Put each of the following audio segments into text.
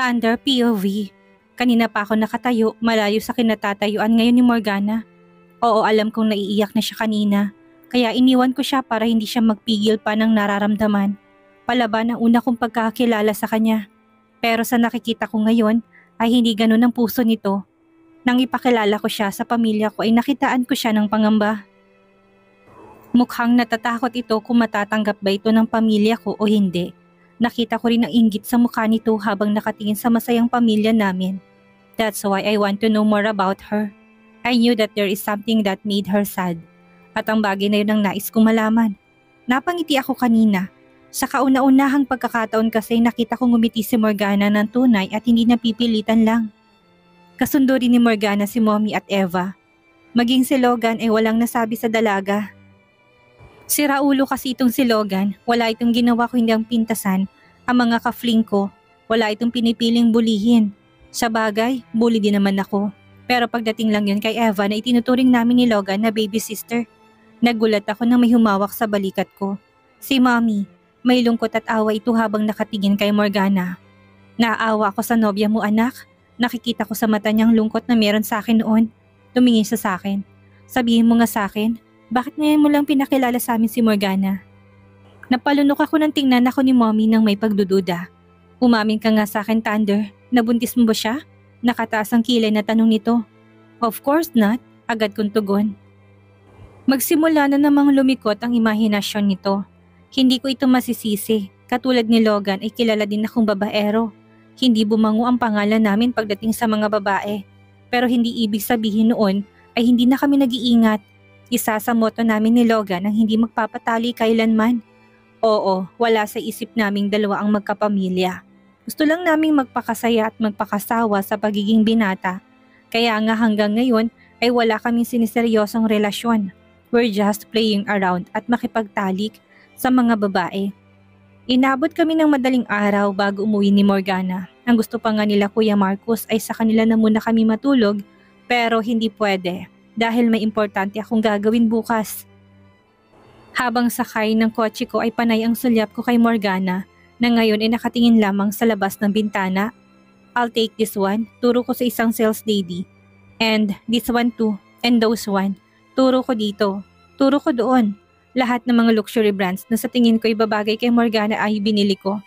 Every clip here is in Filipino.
Thunder POV. Kanina pa ako nakatayo, malayo sa kinatatayuan ngayon ni Morgana. Oo, alam kong naiiyak na siya kanina. Kaya iniwan ko siya para hindi siya magpigil pa ng nararamdaman. Palaban ang una kong pagkakakilala sa kanya. Pero sa nakikita ko ngayon ay hindi ganun ang puso nito. Nang ipakilala ko siya sa pamilya ko ay nakitaan ko siya ng pangamba. Mukhang natatakot ito kung matatanggap ba ito ng pamilya ko o hindi. Nakita ko rin ang inggit sa mukha nito habang nakatingin sa masayang pamilya namin. That's why I want to know more about her. I knew that there is something that made her sad. At ang bagay na yun ang nais kong malaman. Napangiti ako kanina. Sa kauna-unahang pagkakataon kasi nakita kong ngumiti si Morgana ng tunay at hindi napipilitan lang. Kasundo rin ni Morgana si Mommy at Eva. Maging si Logan ay walang nasabi sa dalaga. Si Raulo kasi itong si Logan, wala itong ginawa ko hindi ang pintasan. Ang mga ka-fling ko, wala itong pinipiling bulihin. Sa bagay, bully din naman ako. Pero pagdating lang yun kay Eva na itinuturing namin ni Logan na baby sister. Nagulat ako nang may humawak sa balikat ko. Si Mommy, may lungkot at awa ito habang nakatingin kay Morgana. Naawa ako sa nobya mo anak. Nakikita ko sa mata niyang lungkot na meron sa akin noon. Tumingin siya sa akin. Sabihin mo nga sa akin, bakit ngayon mo lang pinakilala sa amin si Morgana? Napalunok ako nang tingnan ako ni Mommy nang may pagdududa. Umamin ka nga sa akin, Thunder. Nabuntis mo ba siya? Nakataas ang kilay na tanong nito. Of course not, agad kong tugon. Magsimula na namang lumikot ang imahinasyon nito. Hindi ko ito masisisi. Katulad ni Logan ay kilala din akong babaero. Hindi bumango ang pangalan namin pagdating sa mga babae. Pero hindi ibig sabihin noon ay hindi na kami nag-iingat. Isa sa motto namin ni Logan ang hindi magpapatali kailanman. Oo, wala sa isip naming dalawa ang magkapamilya. Gusto lang naming magpakasaya at magpakasawa sa pagiging binata. Kaya nga hanggang ngayon ay wala kaming siniseryosong relasyon. We're just playing around at makipagtalik sa mga babae. Inabot kami ng madaling araw bago umuwi ni Morgana. Ang gusto pa nga nila Kuya Marcos ay sa kanila na muna kami matulog pero hindi pwede. Dahil may importante akong gagawin bukas. Habang sakay ng kotse ko ay panay ang sulyap ko kay Morgana na ngayon ay nakatingin lamang sa labas ng bintana. I'll take this one, turo ko sa isang sales lady. And this one too, and those one. Turo ko dito, turo ko doon. Lahat ng mga luxury brands na sa tingin ko ibabagay kay Morgana ay binili ko.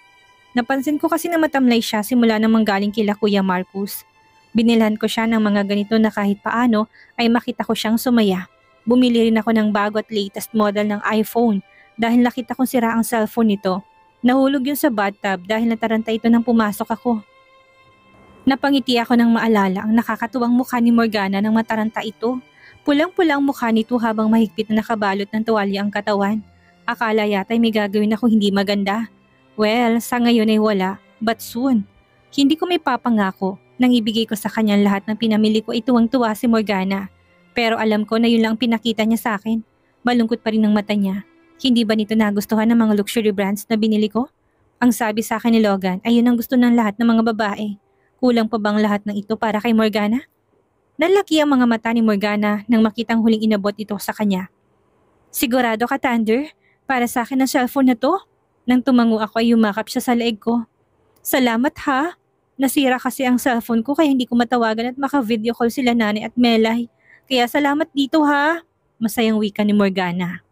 Napansin ko kasi na matamlay siya simula nang manggaling kila Kuya Marcos. Binilhan ko siya ng mga ganito na kahit paano ay makita ko siyang sumaya. Bumili rin ako ng bago at latest model ng iPhone dahil nakita kong sira ang cellphone nito. Nahulog yun sa bathtub dahil nataranta ito nang pumasok ako. Napangiti ako nang maalala ang nakakatuwang mukha ni Morgana nang mataranta ito. Pulang-pulang mukha nito habang mahigpit na nakabalot ng tuwalya ang katawan. Akala yata ay may gagawin ako hindi maganda. Well, sa ngayon ay wala, but soon. Hindi ko may papangako. Nang ibigay ko sa kanya lahat ng pinamili ko ay tuwang-tuwa si Morgana. Pero alam ko na yun lang pinakita niya sa akin. Malungkot pa rin ang mata niya. Hindi ba nito nagustuhan ng mga luxury brands na binili ko? Ang sabi sa akin ni Logan ay yun ang gusto ng lahat ng mga babae. Kulang pa bang lahat ng ito para kay Morgana? Nalaki ang mga mata ni Morgana nang makitang huling inabot ito sa kanya. Sigurado ka, Thunder? Para sa akin ang cellphone na to? Nang tumango ako ay yumakap siya sa leeg ko. Salamat ha! Nasira kasi ang cellphone ko kaya hindi ko matawagan at maka-video call sila Nanay at Melay. Kaya salamat dito ha! Masayang wika ni Morgana.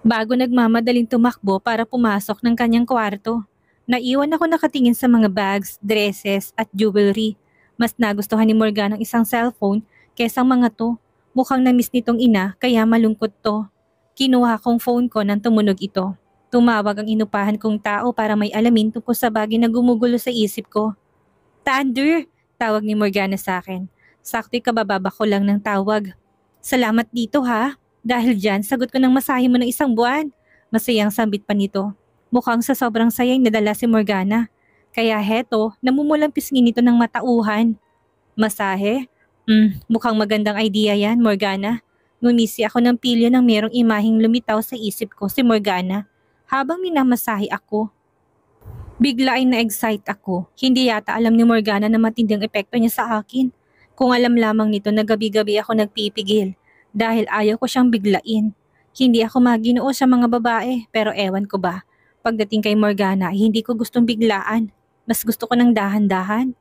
Bago nagmamadaling tumakbo para pumasok ng kanyang kwarto, naiwan ako nakatingin sa mga bags, dresses at jewelry. Mas nagustuhan ni Morgana ang isang cellphone kaysa mga to. Mukhang na-miss nitong ina kaya malungkot to. Kinuha kong phone ko nang tumunog ito. Tumawag ang inupahan kong tao para may alamin tungkol sa bagay na gumugulo sa isip ko. Thunder! Tawag ni Morgana sa akin. Sakto'y kabababa ko lang ng tawag. Salamat dito ha. Dahil dyan, sagot ko ng masahe mo ng 1 buwan. Masayang sambit pa nito. Mukhang sa sobrang sayang nadala si Morgana. Kaya heto, namumulang pisngin nito ng matauhan. Masahe? Mukhang magandang idea yan, Morgana. Ngumisi ako ng pilyo nang merong imaheng lumitaw sa isip ko si Morgana. Habang minamasahe ako. Bigla ay na-excite ako. Hindi yata alam ni Morgana na matinding epekto niya sa akin. Kung alam lamang nito na gabi-gabi ako nagpipigil. Dahil ayaw ko siyang biglain. Hindi ako maginoo sa mga babae pero ewan ko ba. Pagdating kay Morgana ay hindi ko gustong biglaan. Mas gusto ko ng dahan-dahan.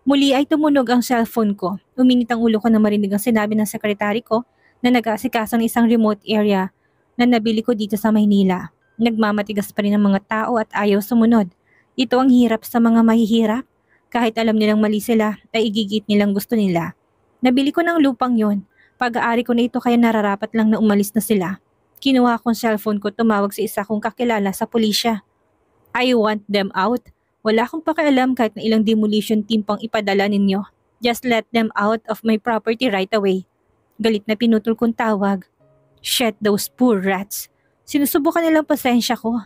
Muli ay tumunog ang cellphone ko. Uminit ang ulo ko na marinig ang sinabi ng sekretary ko na nag-aasikaso ng isang remote area na nabili ko dito sa Maynila. Nagmamatigas pa rin ang mga tao at ayaw sumunod. Ito ang hirap sa mga mahihirap. Kahit alam nilang mali sila, ay igigit nilang gusto nila. Nabili ko ng lupang yon. Pag-aari ko na ito kaya nararapat lang na umalis na sila. Kinuha kong cellphone ko, tumawag sa isa kong kakilala sa pulisya. I want them out. Wala akong pakialam kahit na ilang demolition team pang ipadala ninyo. Just let them out of my property right away. Galit na pinutol kong tawag. Shit, those poor rats. Sinusubukan nilang pasensya ko.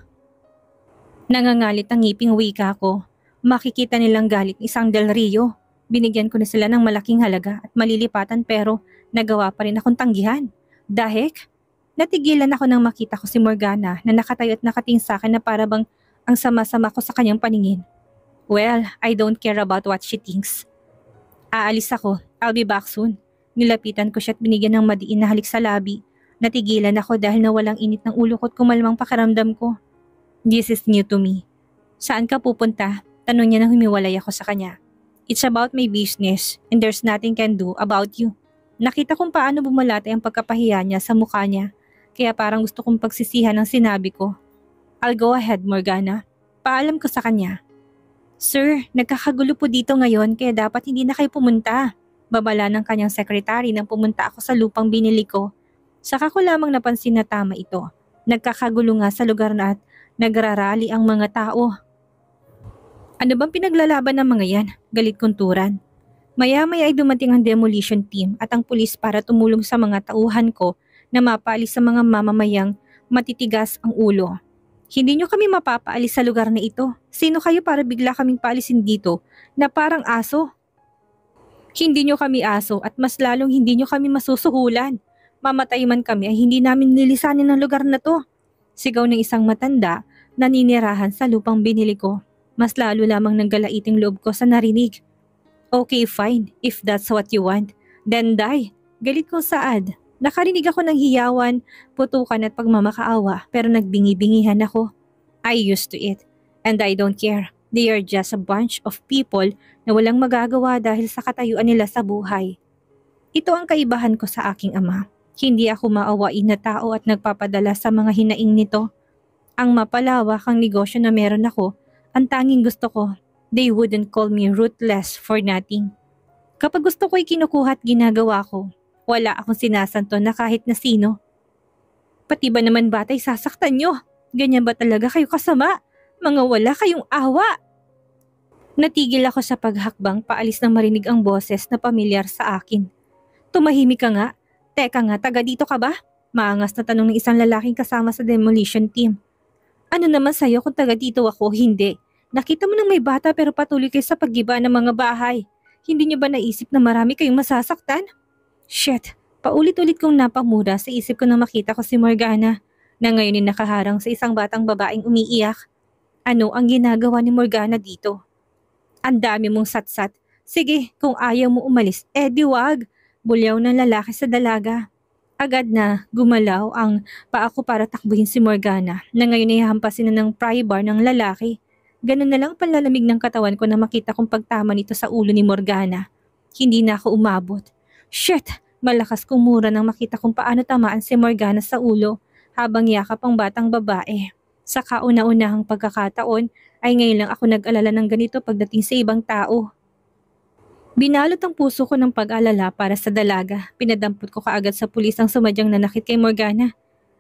Nangangalit ang ngiping wika ko. Makikita nilang galit isang Del Rio. Binigyan ko na sila ng malaking halaga at malilipatan pero nagawa pa rin akong tanggihan. Dahil, natigilan ako nang makita ko si Morgana na nakatayo at nakatingin sa akin na para bang ang sama-sama ko sa kanyang paningin. Well, I don't care about what she thinks. Aalis ako. I'll be back soon. Nilapitan ko siya at binigyan ng madiin na halik sa labi. Natigilan ako dahil nawalang init ng ulo ko at kumalmang pakiramdam ko. This is new to me. Saan ka pupunta? Tanong niya nang humiwalay ako sa kanya. It's about my business and there's nothing can do about you. Nakita kong paano bumalate ang pagkapahiya niya sa mukha niya. Kaya parang gusto kong pagsisihan ang sinabi ko. I'll go ahead, Morgana. Paalam ko sa kanya. Sir, nagkakagulo po dito ngayon kaya dapat hindi na kayo pumunta. Babala ng kanyang sekretary nang pumunta ako sa lupang binili ko. Saka ko lamang napansin na tama ito. Nagkakagulo nga sa lugar na at nagrarally ang mga tao. Ano bang pinaglalaban ng mga yan? Galit kunturan. Maya-maya ay dumating ang demolition team at ang pulis para tumulong sa mga tauhan ko na mapaalis sa mga mamamayang matitigas ang ulo. Hindi nyo kami mapapaalis sa lugar na ito. Sino kayo para bigla kaming paalisin dito na parang aso? Hindi nyo kami aso at mas lalong hindi nyo kami masusuhulan. Mamatay man kami ay hindi namin nilisanin ang lugar na to. Sigaw ng isang matanda na ninirahan sa lupang binili ko. Mas lalo lamang nanggalaiting loob ko sa narinig. Okay, fine. If that's what you want, then die. Galit kong saad. Nakarinig ako ng hiyawan, putukan at pagmamakaawa pero nagbingi-bingihan ako. I used to it and I don't care. They are just a bunch of people na walang magagawa dahil sa katayuan nila sa buhay. Ito ang kaibahan ko sa aking ama. Hindi ako maawain na tao at nagpapadala sa mga hinaing nito. Ang mapalawak ang negosyo na meron ako, ang tanging gusto ko, they wouldn't call me ruthless for nothing. Kapag gusto ko'y kinukuha at ginagawa ko, wala akong sinasanto na kahit na sino. Pati ba naman batay sasaktan nyo? Ganyan ba talaga kayo kasama? Mga wala kayong awa. Natigil ako sa paghakbang paalis nang marinig ang boses na pamilyar sa akin. Tumahimik ka nga. Teka nga, taga dito ka ba? Maangas na tanong ng isang lalaking kasama sa demolition team. Ano naman sa'yo kung taga dito ako? Hindi. Nakita mo nang may bata pero patuloy kayo sa paggiba ng mga bahay. Hindi niyo ba naisip na marami kayong masasaktan? Shit, paulit-ulit kong napamura sa isip ko nang makita ko si Morgana na ngayon ay nakaharang sa isang batang babaeng umiiyak. Ano ang ginagawa ni Morgana dito? Ang dami mong satsat. Sige, kung ayaw mo umalis, di wag. Bulyaw ng lalaki sa dalaga. Agad na gumalaw ang paa ko para takbuhin si Morgana na ngayon ay hampasin na ng pry bar ng lalaki. Ganun na lang panlalamig ng katawan ko na makita kong pagtama nito sa ulo ni Morgana. Hindi na ako umabot. Shit! Malakas kong mura nang makita kung paano tamaan si Morgana sa ulo habang yakap ang batang babae. Sa kauna-unahang pagkakataon ay ngayon lang ako nag-alala ng ganito pagdating sa ibang tao. Binalot ang puso ko ng pag-alala para sa dalaga. Pinadampot ko kaagad sa pulis ang sumadyang nanakit kay Morgana.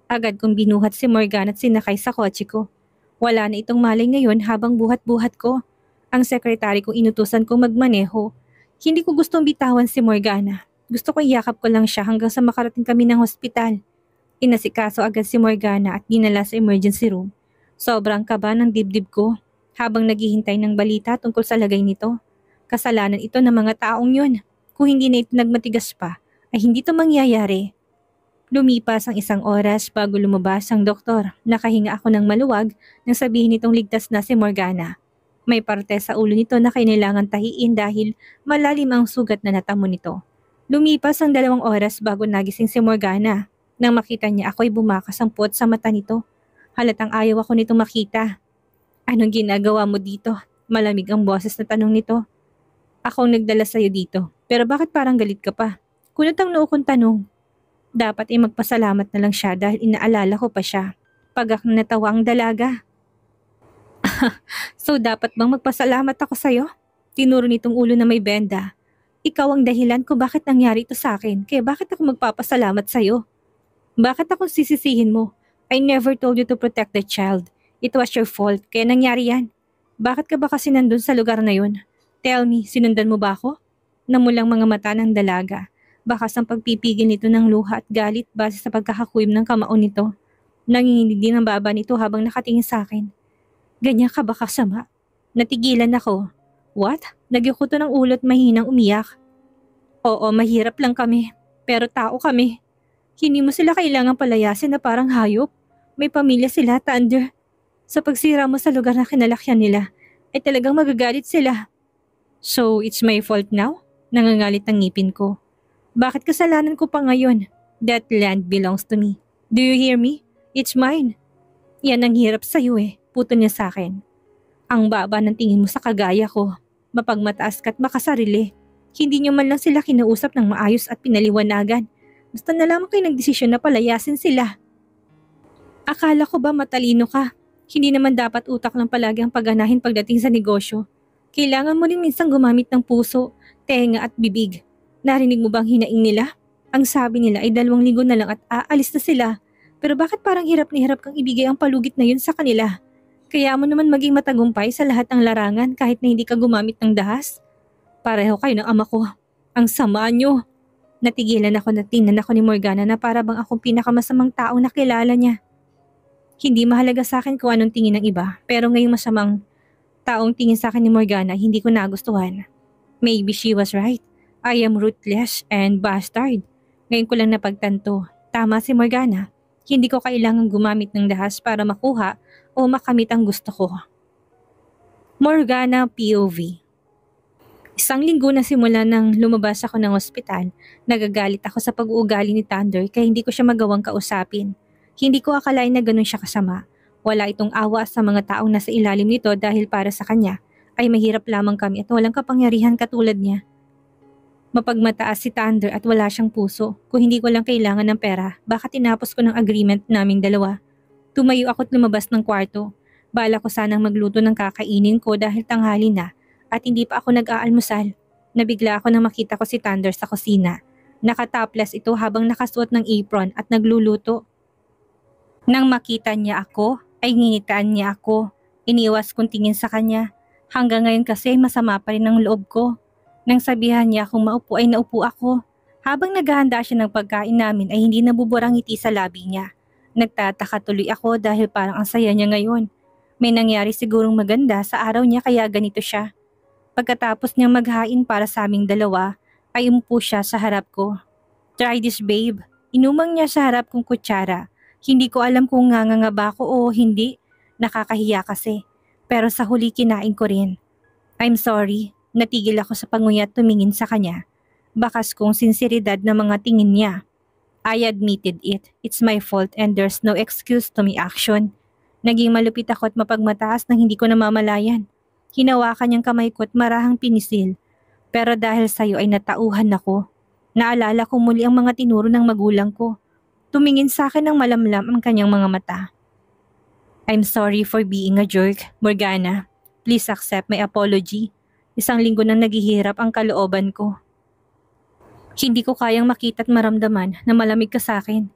Agad kong binuhat si Morgana at sinakay sa kotse ko. Wala na itong malay ngayon habang buhat-buhat ko. Ang sekretary kong inutusan kong magmaneho. Hindi ko gustong bitawan si Morgana. Gusto ko iyakap ko lang siya hanggang sa makarating kami ng hospital. Inasikaso agad si Morgana at dinala sa emergency room. Sobrang kaba ng dibdib ko habang naghihintay ng balita tungkol sa lagay nito. Kasalanan ito ng mga taong yun. Kung hindi na ito nagmatigas pa, ay hindi ito mangyayari. Lumipas ang isang oras bago lumabas ang doktor. Nakahinga ako ng maluwag nang sabihin nitong ligtas na si Morgana. May parte sa ulo nito na kailangan tahiin dahil malalim ang sugat na natamo nito. Lumipas ang 2 oras bago nagising si Morgana. Nang makita niya ako'y bumakas ang puot sa mata nito. Halatang ayaw ako nitong makita. Anong ginagawa mo dito? Malamig ang boses na tanong nito. Ako ang nagdala sa'yo dito, pero bakit parang galit ka pa? Kunot ang noo kong tanong. Dapat ay magpasalamat na lang siya dahil inaalala ko pa siya. Pagak na natawa ang dalaga. So dapat bang magpasalamat ako sa'yo? Tinuro nitong ulo na may benda. Ikaw ang dahilan kung bakit nangyari ito sa akin, kaya bakit ako magpapasalamat sa'yo? Bakit akong sisisihin mo? I never told you to protect the child. It was your fault, kaya nangyari yan. Bakit ka ba kasi nandun sa lugar na yun? Tell me, sinundan mo ba ako? Namulang mga mata ng dalaga. Bakas ang pagpipigil nito ng luha at galit base sa pagkakakuim ng kamao nito. Nanginginig din ang baba nito habang nakatingin sa akin. Ganyan ka ba kasama? Natigilan ako. What? Nagyukuto ng ulo at mahinang umiyak. Oo, mahirap lang kami. Pero tao kami. Hindi mo sila kailangang palayasin na parang hayop. May pamilya sila, Thunder. Sa pagsira mo sa lugar na kinalakyan nila, ay talagang magagalit sila. So, it's my fault now? Nangangalit ang ngipin ko. Bakit kasalanan ko pa ngayon? That land belongs to me. Do you hear me? It's mine. Yan ang hirap sa'yo Puto niya sa akin. Ang baba ng tingin mo sa kagaya ko. Mapagmataas ka't makasarili. Hindi niyo man lang sila kinausap ng maayos at pinaliwanagan. Basta na lamang kayo nagdesisyon na palayasin sila. Akala ko ba matalino ka? Hindi naman dapat utak lang palagi ang pagganahin pagdating sa negosyo. Kailangan mo rin minsan gumamit ng puso, tenga at bibig. Narinig mo bang hinaing nila? Ang sabi nila ay 2 linggo na lang at aalis na sila. Pero bakit parang hirap na hirap kang ibigay ang palugit na yun sa kanila? Kaya mo naman maging matagumpay sa lahat ng larangan kahit na hindi ka gumamit ng dahas? Pareho kayo ng ama ko. Ang sama nyo. Natigilan ako na tingnan ako ni Morgana na para bang akong pinakamasamang taong nakilala niya. Hindi mahalaga sa akin kung anong tingin ng iba, pero ngayong masamang taong tingin sa akin ni Morgana hindi ko nagustuhan. Maybe she was right. I am ruthless and bastard. Ngayon ko lang napagtanto. Tama si Morgana. Hindi ko kailangang gumamit ng dahas para makuha o makamit ang gusto ko. Morgana POV. 1 linggo na simula nang lumabas ako ng ospital, nagagalit ako sa pag-uugali ni Thunder kaya hindi ko siya magawang kausapin. Hindi ko akalain na ganun siya kasama. Wala itong awa sa mga taong nasa ilalim nito dahil para sa kanya ay mahirap lamang kami at walang kapangyarihan katulad niya. Mapagmataas si Thunder at wala siyang puso. Kung hindi ko lang kailangan ng pera, baka tinapos ko ng agreement naming dalawa. Tumayo ako't lumabas ng kwarto. Bala ko sanang magluto ng kakainin ko dahil tanghali na at hindi pa ako nag-aalmusal. Nabigla ako nang makita ko si Thunder sa kusina. Nakataplas ito habang nakasuot ng apron at nagluluto. Nang makita niya ako, ay nginitaan niya ako. Iniwas kong tingin sa kanya. Hanggang ngayon kasi masama pa rin ang loob ko. Nang sabihan niya kung maupo ay naupo ako. Habang naghahanda siya ng pagkain namin ay hindi nabuburang ngiti sa labi niya. Nagtataka tuloy ako dahil parang ang saya niya ngayon. May nangyari sigurong maganda sa araw niya kaya ganito siya. Pagkatapos niyang maghain para sa aming dalawa, ay umupo siya sa harap ko. Try this babe. Inumang niya sa harap kong kutsara. Hindi ko alam kung nganganga ba ako o hindi. Nakakahiya kasi. Pero sa huli kinain ko rin. I'm sorry. Natigil ako sa panguya at tumingin sa kanya. Bakas kong sinseridad na mga tingin niya. I admitted it. It's my fault and there's no excuse to my action. Naging malupit ako at mapagmataas nang hindi ko namamalayan. Hinawakan niyang kamay ko at marahang pinisil. Pero dahil sa'yo ay natauhan ako. Naalala ko muli ang mga tinuro ng magulang ko. Tumingin sa akin ng malamlam ang kanyang mga mata. I'm sorry for being a jerk, Morgana. Please accept my apology. 1 linggo nang naghihirap ang kalooban ko. Hindi ko kayang makita at maramdaman na malamig ka sa akin.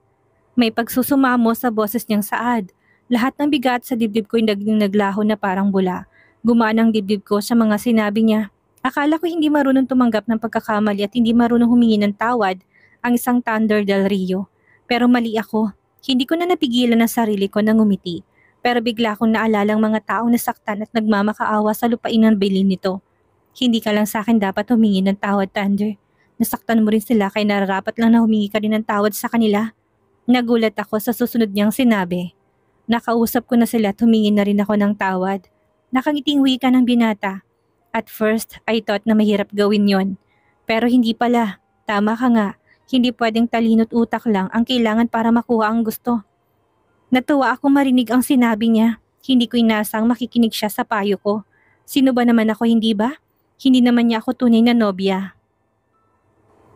May pagsusumamo sa boses niyang saad. Lahat ng bigat sa dibdib ko ay naglaho na parang bula. Gumaan ang dibdib ko sa mga sinabi niya. Akala ko hindi marunong tumanggap ng pagkakamali at hindi marunong humingi ng tawad ang isang Thunder del Rio. Pero mali ako. Hindi ko na napigilan ang sarili ko na ngumiti. Pero bigla akong naalala ang mga taong nasaktan at nagmamakaawa sa lupain ng bilin nito. Hindi ka lang sa akin dapat humingi ng tawad, Thunder. Nasaktan mo rin sila kaya nararapat lang na humingi ka rin ng tawad sa kanila. Nagulat ako sa susunod niyang sinabi. Nakausap ko na sila at humingi na rin ako ng tawad. Nakangiting wika ng binata. At first, I thought na mahirap gawin yon. Pero hindi pala. Tama ka nga. Hindi pwedeng talino't utak lang ang kailangan para makuha ang gusto. Natuwa ako marinig ang sinabi niya. Hindi ko inasang makikinig siya sa payo ko. Sino ba naman ako, hindi ba? Hindi naman niya ako tunay na nobya.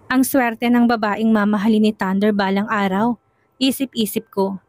Ang swerte ng babaeng mamahalin ni Thunder balang araw. Isip-isip ko.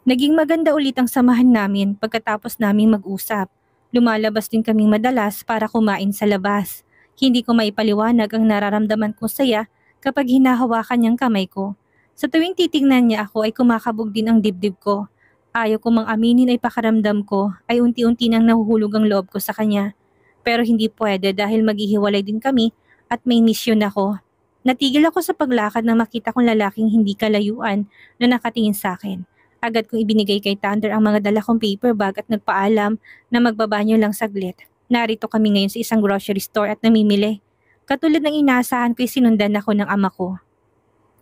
Naging maganda ulit ang samahan namin pagkatapos naming mag-usap. Lumalabas din kaming madalas para kumain sa labas. Hindi ko maipaliwanag ang nararamdaman kong saya kapag hinahawakan niyang kamay ko. Sa tuwing titingnan niya ako ay kumakabog din ang dibdib ko. Ayaw ko mang aminin ay pakaramdam ko ay unti-unti nang nahuhulog ang loob ko sa kanya. Pero hindi pwede dahil maghihiwalay din kami at may misyon ako. Natigil ako sa paglakad nang makita kong lalaking hindi kalayuan na nakatingin sa akin. Agad kong ibinigay kay Thunder ang mga dala kong paper bag at nagpaalam na magbabanyo lang saglit. Narito kami ngayon sa isang grocery store at namimili. Katulad ng inaasahan ko'y sinundan ako ng ama ko.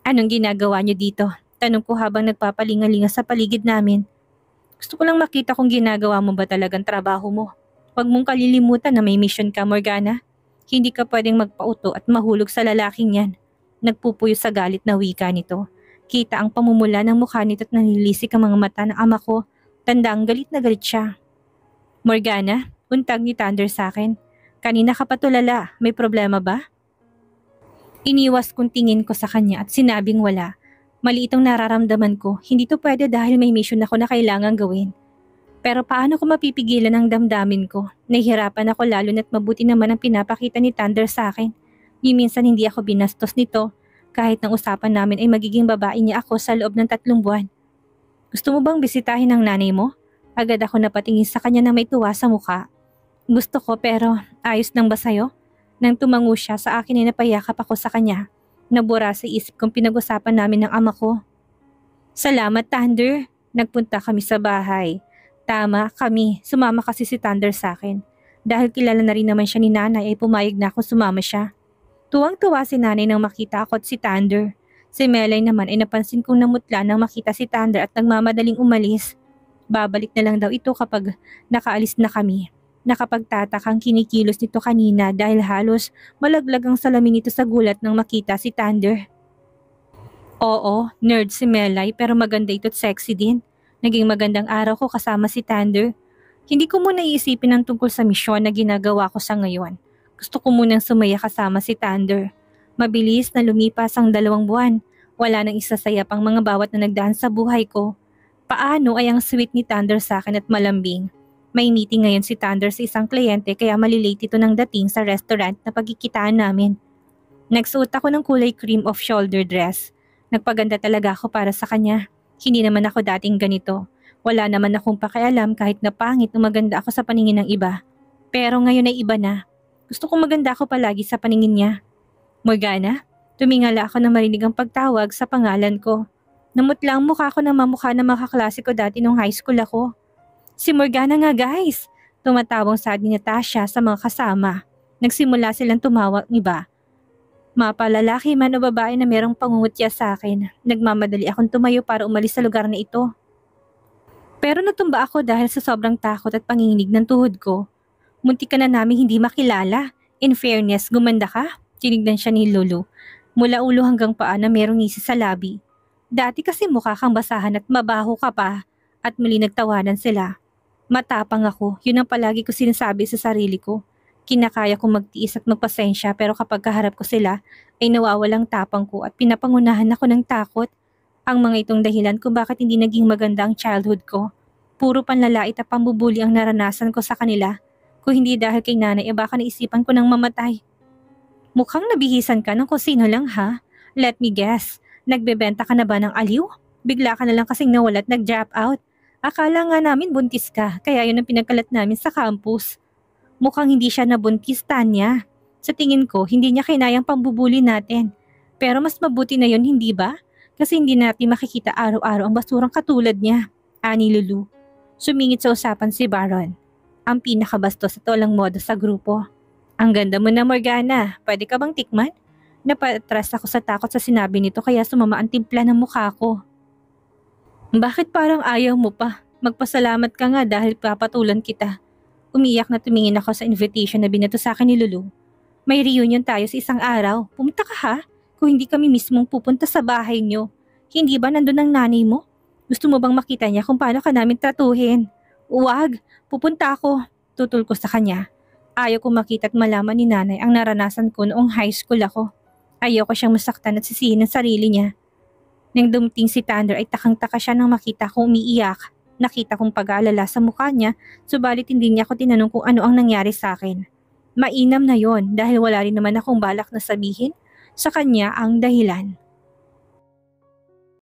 Anong ginagawa niyo dito? Tanong ko habang nagpapalingalinga sa paligid namin. Gusto ko lang makita kung ginagawa mo ba talagang trabaho mo. Huwag mong kalilimutan na may mission ka, Morgana. Hindi ka pwedeng magpauto at mahulog sa lalaking yan. Nagpupuyo sa galit na wika nito. Kita ang pamumula ng mukha nito at nanilisik ang mga mata ng ama ko. Tandang galit na galit siya. Morgana, untag ni Thunder sa akin. Kanina ka pa tulala, may problema ba? Iniwas kong tingin ko sa kanya at sinabing wala. Mali itong nararamdaman ko, hindi to pwede dahil may mission ako na kailangan gawin. Pero paano ko mapipigilan ang damdamin ko? Nahihirapan ako lalo na't mabuti naman ang pinapakita ni Thunder sa akin. Minsan hindi ako binastos nito. Kahit ng usapan namin ay magiging babae niya ako sa loob ng 3 buwan. Gusto mo bang bisitahin ang nanay mo? Agad ako napatingin sa kanya na may tuwa sa mukha. Gusto ko pero ayos lang ba sa'yo? Nang tumango siya sa akin ay napayakap ako sa kanya. Nabura sa isip kong pinag-usapan namin ng ama ko. Salamat Thunder. Nagpunta kami sa bahay. Tama kami, sumama kasi si Thunder sa akin. Dahil kilala na rin naman siya ni nanay ay pumayag na ako sumama siya. Tuwang-tuwa si nanay nang makita ako at si Thunder. Si Melay naman ay napansin kong namutla nang makita si Thunder at nagmamadaling umalis. Babalik na lang daw ito kapag nakaalis na kami. Nakapagtatakang kinikilos nito kanina dahil halos malaglag ang salamin nito sa gulat nang makita si Thunder. Oo, nerd si Melay pero maganda ito at sexy din. Naging magandang araw ko kasama si Thunder. Hindi ko muna iisipin ang tungkol sa misyon na ginagawa ko sa ngayon. Gusto ko munang sumaya kasama si Thunder. Mabilis na lumipas ang 2 buwan. Wala nang isasayap ang mga bawat na nagdaan sa buhay ko. Paano ay ang sweet ni Thunder sa akin at malambing. May meeting ngayon si Thunder sa isang kliyente kaya malilate ito ng dating sa restaurant na pagkikitaan namin. Nagsuot ako ng kulay cream off-shoulder dress. Nagpaganda talaga ako para sa kanya. Hindi naman ako dating ganito. Wala naman akong pakialam kahit na pangit o maganda ako sa paningin ng iba. Pero ngayon ay iba na. Gusto kong maganda ako palagi sa paningin niya. Morgana, tumingala ako na marinig ang pagtawag sa pangalan ko. Namutla ang mukha ko na mamukha na makaklase ko dati nung high school ako. Si Morgana nga guys! Tumatawang sabi ni Tasha sa mga kasama. Nagsimula silang tumawag iba. Mapalalaki man o babae na merong pangungutya sa akin. Nagmamadali akong tumayo para umalis sa lugar na ito. Pero natumba ako dahil sa sobrang takot at panginginig ng tuhod ko. Muntik ka na namin hindi makilala. In fairness, gumanda ka? Tinignan siya ni Lulu. Mula ulo hanggang paa na merong ngisi sa labi. Dati kasi mukha kang basahan at mabaho ka pa. At muli nagtawanan sila. Matapang ako, yun ang palagi ko sinasabi sa sarili ko. Kinakaya kong magtiis at magpasensya pero kapag kaharap ko sila ay nawawalang tapang ko at pinapangunahan ako ng takot. Ang mga itong dahilan kung bakit hindi naging maganda ang childhood ko. Puro panlalait at pambubuli ang naranasan ko sa kanila. Kung hindi dahil kay nanay, baka naisipan ko nang mamatay. Mukhang nabihisan ka ng kung sino lang ha? Let me guess, nagbebenta ka na ba ng aliw? Bigla ka na lang kasing nawala at nag-drop out. Akala nga namin buntis ka, kaya yun ang pinagkalat namin sa campus. Mukhang hindi siya nabuntis, Tanya. Sa tingin ko, hindi niya kinayang pambubuli natin. Pero mas mabuti na yun, hindi ba? Kasi hindi natin makikita araw-araw ang basurang katulad niya. Ani Lulu. Sumingit sa usapan si Baron. Ang pinakabastos at walang modo sa grupo. Ang ganda mo na, Morgana. Pwede ka bang tikman? Napatras ako sa takot sa sinabi nito kaya sumama ang timpla ng mukha ko. Bakit parang ayaw mo pa? Magpasalamat ka nga dahil papatulan kita. Umiyak na tumingin ako sa invitation na binato sa akin ni Lulu. May reunion tayo sa isang araw. Pumunta ka ha? Kung hindi kami mismong pupunta sa bahay niyo. Hindi ba nandun ang nanay mo? Gusto mo bang makita niya kung paano ka namin tratuhin? Huwag, pupunta ako. Tutul ko sa kanya. Ayaw ko makita at malaman ni nanay ang naranasan ko noong high school ako. Ayaw ko siyang masaktan at sisihin ang sarili niya. Nang dumating si Thunder ay takang-taka siya nang makita kong umiiyak. Nakita kong pag-aalala sa mukha niya, subalit hindi niya ako tinanong kung ano ang nangyari sa akin. Mainam na yon dahil wala rin naman akong balak na sabihin sa kanya ang dahilan.